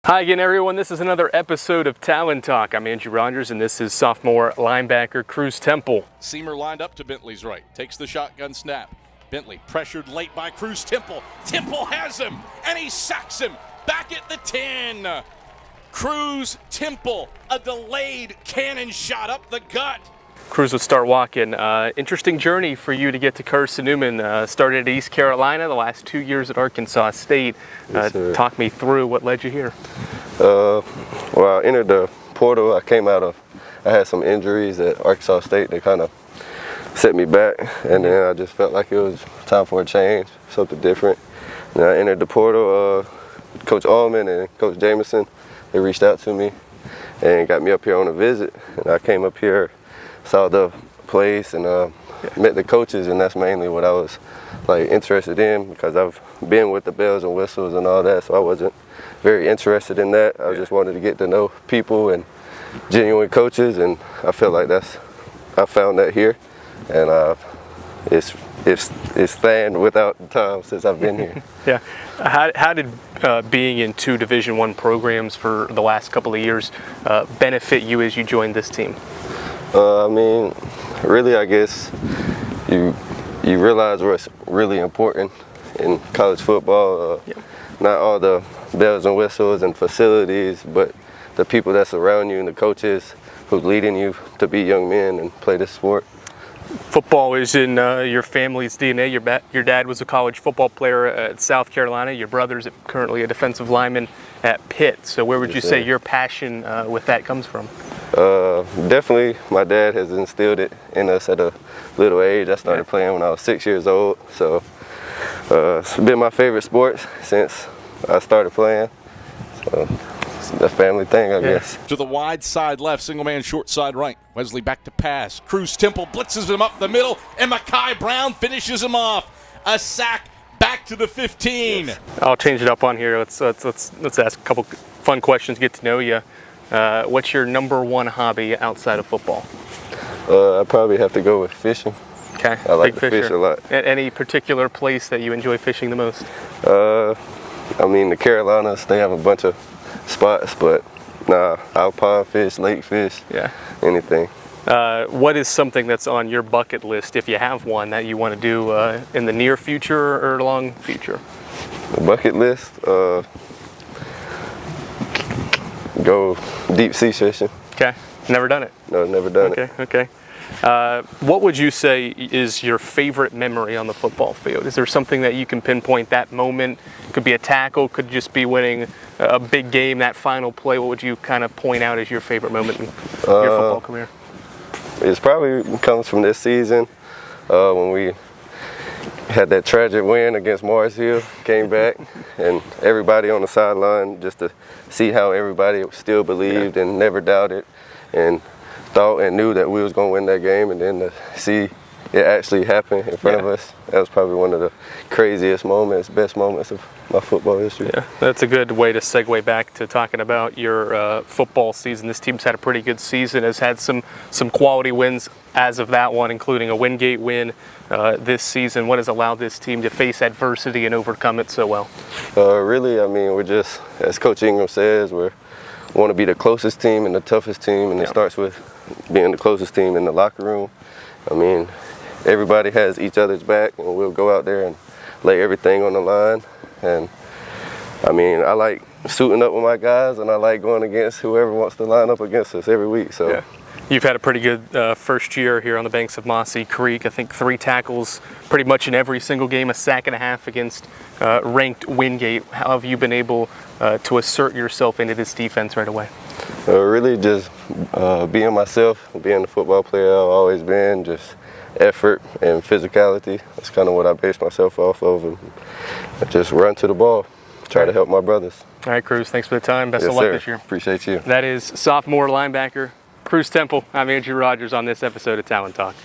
Hi again, everyone. This is another episode of Talon Talk. I'm Andrew Rogers, and this is sophomore linebacker Cruz Temple. Seamer lined up to Bentley's right. Takes the shotgun snap. Bentley pressured late by Cruz Temple. Temple has him, and he sacks him. Back at the 10. Cruz Temple, a delayed cannon shot up the gut. Cruz would start walking. Interesting journey for you to get to Carson-Newman. Started at East Carolina, the last 2 years at Arkansas State. Yes, talk me through what led you here. Well, I entered the portal. I had some injuries at Arkansas State that kind of set me back, and then I just felt like it was time for a change, something different. And I entered the portal. Coach Allman and Coach Jameson, they reached out to me and got me up here on a visit. And I came up here, saw the place, and met the coaches, and that's mainly what I was interested in, because I've been with the bells and whistles and all that, so I wasn't very interested in that. I just wanted to get to know people and genuine coaches, and I feel like I found that here, and it's staying without time since I've been here. Yeah. How did being in two Division I programs for the last couple of years benefit you as you joined this team? Really, I guess you realize what's really important in college football. Not all the bells and whistles and facilities, but the people that surround you and the coaches who's leading you to be young men and play this sport. Football is in your family's DNA. Your dad was a college football player at South Carolina. Your brother's currently a defensive lineman at Pitt. So where would you say your passion with that comes from? Definitely, my dad has instilled it in us at a little age. I started playing when I was 6 years old, so it's been my favorite sport since I started playing. So it's a family thing, I guess. To the wide side left, single man short side right. Wesley back to pass. Cruz Temple blitzes him up the middle, and Mekhi Brown finishes him off. A sack back to the 15. Yes. I'll change it up on here. Let's ask a couple fun questions, get to know you. What's your number one hobby outside of football? I probably have to go with fishing. Okay. I like Big to fish a lot. Any particular place that you enjoy fishing the most? The Carolinas, they have a bunch of spots, but I'll pond fish, lake fish, anything. What is something that's on your bucket list, if you have one, that you want to do in the near future or long future? The bucket list? Go deep sea fishing. Okay. Never done it? No, never done it. Okay. What would you say is your favorite memory on the football field? Is there something that you can pinpoint that moment? Could be a tackle, could just be winning a big game, that final play. What would you kind of point out as your favorite moment in your football career? It probably comes from this season when we had that tragic win against Mars Hill, came back, and everybody on the sideline, just to see how everybody still believed and never doubted and thought and knew that we was going to win that game, and then to see it actually happen in front of us, that was probably one of the craziest moments, best moments of my football history. Yeah, that's a good way to segue back to talking about your football season. This team's had a pretty good season, has had some quality wins as of that one, including a Wingate win this season. What has allowed this team to face adversity and overcome it so well? Really, we're just, as Coach Ingram says, we want to be the closest team and the toughest team, and it starts with being the closest team in the locker room. Everybody has each other's back, and we'll go out there and lay everything on the line. And I like suiting up with my guys, and I like going against whoever wants to line up against us every week. So You've had a pretty good first year here on the banks of Mossy Creek. I think 3 tackles pretty much in every single game, a sack and a half against ranked Wingate. How have you been able to assert yourself into this defense right away? Really just being myself, being the football player I've always been, just effort and physicality. That's kind of what I base myself off of, and I just run to the ball, try to help my brothers. All right, Cruz, thanks for the time. Best of luck this year. Appreciate you. That is sophomore linebacker Cruz Temple. I'm Andrew Rogers on this episode of Talon Talk.